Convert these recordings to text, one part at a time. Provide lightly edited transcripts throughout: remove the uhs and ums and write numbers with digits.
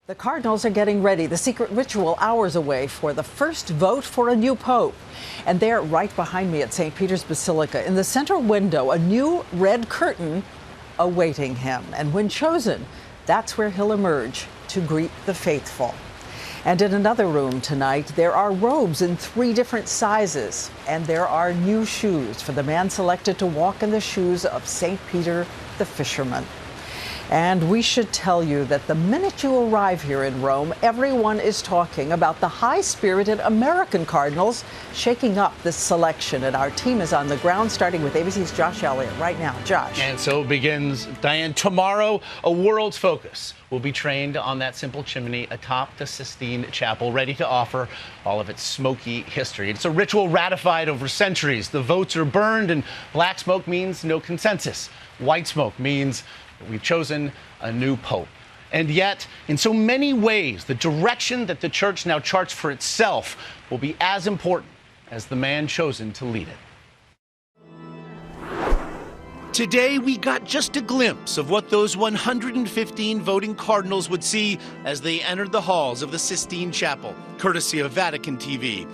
The Cardinals are getting ready, the secret ritual hours away, for the first vote for a new pope. And there, right behind me at St. Peter's Basilica, in the center window, a new red curtain awaiting him. And when chosen, that's where he'll emerge to greet the faithful. And in another room tonight, there are robes in 3 different sizes. And there are new shoes for the man selected to walk in the shoes of St. Peter the fisherman. And we should tell you that the minute you arrive here in Rome, everyone is talking about the high-spirited American Cardinals shaking up this selection. And our team is on the ground, starting with ABC's Josh Elliott right now. Josh. And so it begins, Diane. Tomorrow, a world's focus will be trained on that simple chimney atop the Sistine Chapel, ready to offer all of its smoky history. It's a ritual ratified over centuries. The votes are burned, and black smoke means no consensus. White smoke means we've chosen a new pope. And yet, in so many ways, the direction that the church now charts for itself will be as important as the man chosen to lead it. Today, we got just a glimpse of what those 115 voting cardinals would see as they entered the halls of the Sistine Chapel, courtesy of Vatican TV.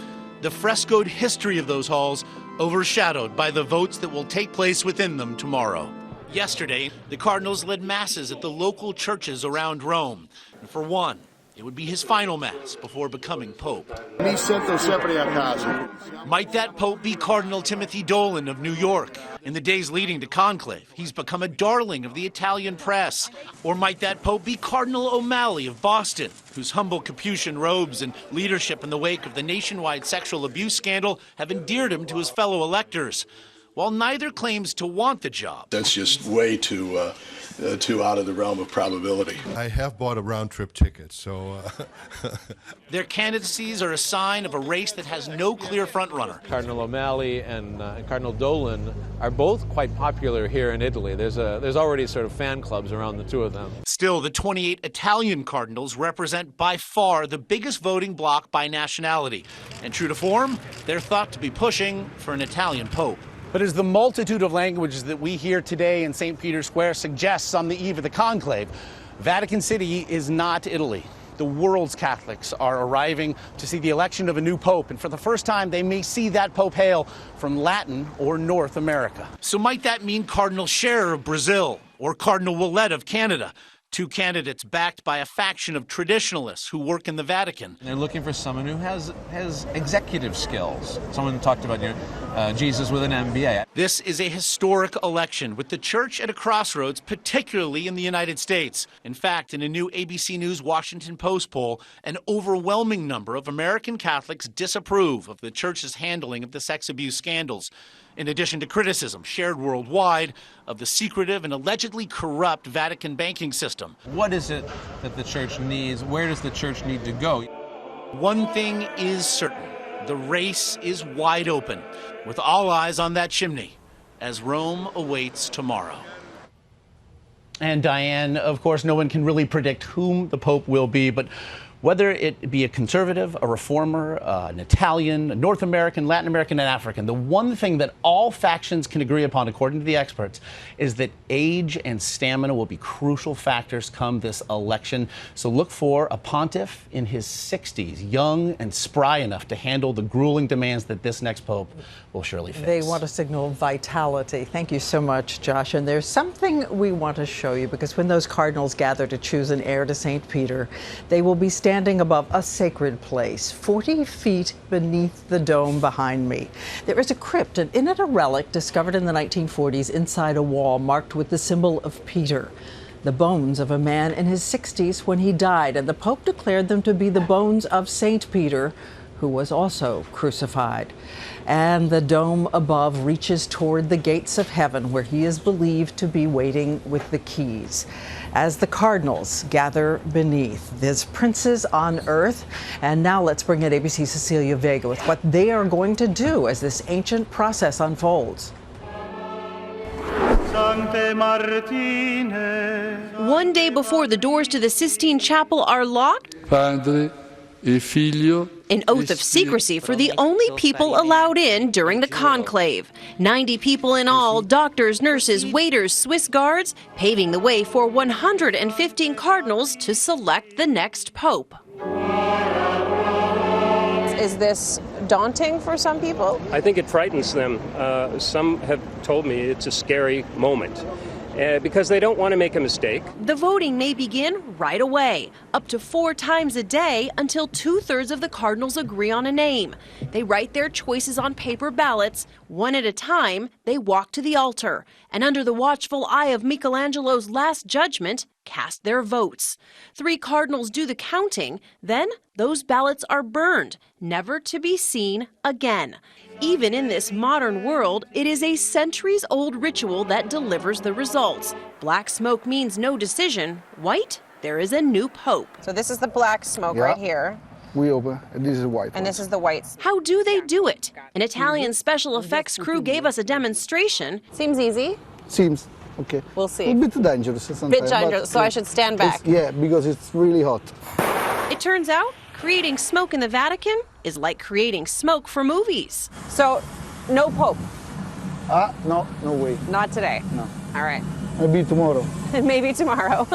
The frescoed history of those halls overshadowed by the votes that will take place within them tomorrow. Yesterday, the Cardinals led masses at the local churches around Rome. And for one, it would be his final mass before becoming pope. Mi sento sempre a casa. Might that pope be Cardinal Timothy Dolan of New York? In the days leading to Conclave, he's become a darling of the Italian press. Or might that pope be Cardinal O'Malley of Boston, whose humble Capuchin robes and leadership in the wake of the nationwide sexual abuse scandal have endeared him to his fellow electors? While neither claims to want the job. That's just way too out of the realm of probability. I have bought a round-trip ticket, so... Their candidacies are a sign of a race that has no clear frontrunner. Cardinal O'Malley and Cardinal Dolan are both quite popular here in Italy. There's already sort of fan clubs around the two of them. Still, the 28 Italian cardinals represent by far the biggest voting bloc by nationality. And true to form, they're thought to be pushing for an Italian pope. But as the multitude of languages that we hear today in St. Peter's Square suggests on the eve of the conclave, Vatican City is not Italy. The world's Catholics are arriving to see the election of a new pope, and for the first time they may see that pope hail from Latin or North America. So might that mean Cardinal Scherer of Brazil or Cardinal Ouellet of Canada? 2 candidates backed by a faction of traditionalists who work in the Vatican. They're looking for someone who has executive skills. Someone talked about Jesus with an MBA. This is a historic election with the church at a crossroads, particularly in the United States. In fact, in a new ABC News Washington Post poll, an overwhelming number of American Catholics disapprove of the church's handling of the sex abuse scandals, in addition to criticism shared worldwide of the secretive and allegedly corrupt Vatican banking system. What is it that the church needs? Where does the church need to go? One thing is certain. The race is wide open, with all eyes on that chimney as Rome awaits tomorrow. And Diane, of course, no one can really predict whom the Pope will be, but whether it be a conservative, a reformer, an Italian, a North American, Latin American, and African, the one thing that all factions can agree upon, according to the experts, is that age and stamina will be crucial factors come this election. So look for a pontiff in his 60s, young and spry enough to handle the grueling demands that this next pope will surely face. They want to signal vitality. Thank you so much, Josh. And there's something we want to show you, because when those cardinals gather to choose an heir to St. Peter, they will be standing above a sacred place, 40 feet beneath the dome behind me. There is a crypt, and in it a relic discovered in the 1940s inside a wall marked with the symbol of Peter. The bones of a man in his 60s when he died, and the Pope declared them to be the bones of St. Peter, who was also crucified. And the dome above reaches toward the gates of heaven, where he is believed to be waiting with the keys. As the cardinals gather beneath, there's princes on earth. And now let's bring in ABC's Cecilia Vega with what they are going to do as this ancient process unfolds. One day before the doors to the Sistine Chapel are locked, Padre, e Figlio. An oath of secrecy for the only people allowed in during the conclave. 90 people in all, doctors, nurses, waiters, Swiss guards, paving the way for 115 cardinals to select the next pope. Is this daunting for some people? I think it frightens them. Some have told me it's a scary moment. Because they don't want to make a mistake. The voting may begin right away, up to 4 times a day until 2/3 of the cardinals agree on a name. They write their choices on paper ballots. One at a time, they walk to the altar, and under the watchful eye of Michelangelo's Last Judgment, cast their votes. 3 cardinals do the counting, then those ballots are burned, never to be seen again. Even in this modern world, it is a centuries-old ritual that delivers the results. Black smoke means no decision. White, there is a new pope. So this is the black smoke right here. We open, and this is white. And this is the white. How do they do it? An Italian special effects crew gave us a demonstration. Seems easy. Seems, okay. We'll see. A bit dangerous sometimes. Bit dangerous, so I should stand back. Yeah, because it's really hot. It turns out, creating smoke in the Vatican is like creating smoke for movies. So, no pope? No way. Not today? No. All right. Maybe tomorrow. Maybe tomorrow.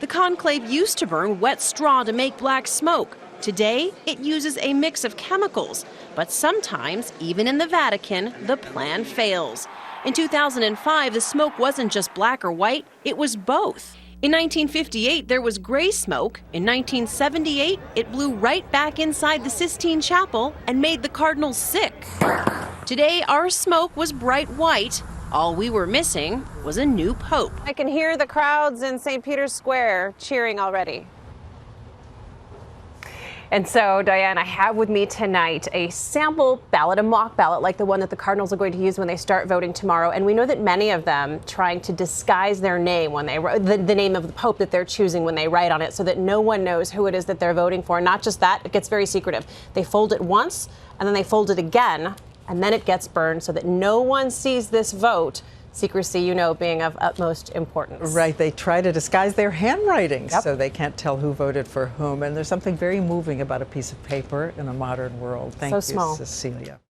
The conclave used to burn wet straw to make black smoke. Today, it uses a mix of chemicals. But sometimes, even in the Vatican, the plan fails. In 2005, the smoke wasn't just black or white, it was both. In 1958, there was gray smoke. In 1978, it blew right back inside the Sistine Chapel and made the cardinals sick. Today, our smoke was bright white. All we were missing was a new pope. I can hear the crowds in St. Peter's Square cheering already. And so, Diane, I have with me tonight a sample ballot, a mock ballot, like the one that the Cardinals are going to use when they start voting tomorrow. And we know that many of them trying to disguise their name when they the name of the Pope that they're choosing when they write on it, so that no one knows who it is that they're voting for. Not just that, it gets very secretive. They fold it once, and then they fold it again, and then it gets burned so that no one sees this vote. Secrecy, you know, being of utmost importance. Right. They try to disguise their handwriting so they can't tell who voted for whom. And there's something very moving about a piece of paper in a modern world. Thank you, small. Cecilia.